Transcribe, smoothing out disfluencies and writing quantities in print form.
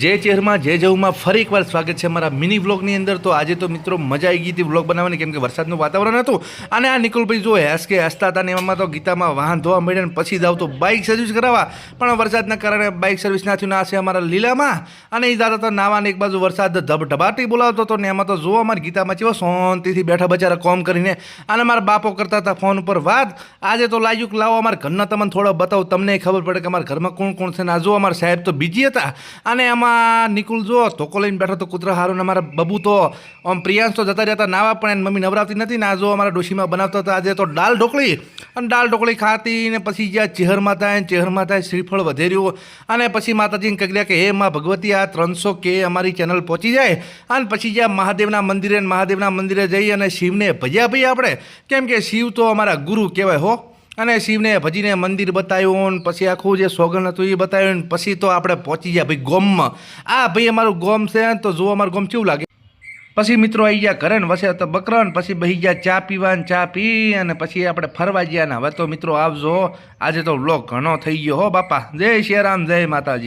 જે ચહેરમાં જે જવમાં ફરી એકવાર સ્વાગત છે અમારા મિની વ્લોગની અંદર। તો આજે તો મિત્રો મજા આવી ગઈ હતી વ્લોગ બનાવવાની, કેમ કે વરસાદનું વાતાવરણ હતું અને આ નિકુલભાઈ જો હસતા હતા ને એમાં તો ગીતામાં વાહન ધોવા મળ્યા ને પછી જાવ તો બાઇક સર્વિસ કરાવવા, પણ વરસાદના કારણે બાઇક સર્વિસ ના થયું. ના છે અમારા લીલામાં અને એ દાદા તો નાવાને એક બાજુ વરસાદ ધબધબાટી બોલાવતો હતો ને એમાં તો જો અમારી ગીતામાં કેવો શાંતિથી બેઠા બચારા કોમ કરીને અને મારા બાપો કરતા હતા ફોન ઉપર વાત. આજે તો લાગ્યું કે લાવો અમારા ઘરના તમને થોડા બતાવો, તમને ખબર પડે કે અમારા ઘરમાં કોણ કોણ છે. ને આ જો અમારા સાહેબ તો બીજી હતા અને એમાં નિકુલ જો ધોકો લઈને બેઠો તો કૂતરા હારું ને અમારા બબુ તો આમ પ્રિયાંશ તો જતા રહ્યા નાવા, પણ એની મમ્મી નવરાવતી નથી ને આ જો અમારા ડોશીમાં બનાવતા હતા આજે તો દાળ ઢોકળી. અને દાળ ઢોકળી ખાતી ને પછી જ્યાં ચેહરમાં થાય શ્રીફળ વધેર્યું અને પછી માતાજીને કહ્યા કે હે માં ભગવતી આ 300K અમારી ચેનલ પહોંચી જાય અને પછી જ્યાં મહાદેવના મંદિરે જઈ અને શિવને ભજ્યા ભાઈ આપણે, કેમ કે શિવ તો અમારા ગુરુ કહેવાય હો. અને શિવને ભજીને મંદિર બતાવ્યું ને પછી આખું જે સોગન હતું એ બતાવ્યું ને પછી તો આપણે પહોંચી ગયા ભાઈ ગોમમાં. આ ભાઈ અમારું ગોમ છે તો જો અમારું ગોમ કેવું લાગે. પછી મિત્રો આવી ગયા ઘરે ને વસે તો બકરા ને પછી બહી ગયા ચા પીવા ને ચા પી અને પછી આપણે ફરવા ગયા ને હવે તો મિત્રો આવજો. આજે તો વ્લોગ ઘણો થઈ ગયો હો બાપા. જય શ્રી રામ, જય માતાજી.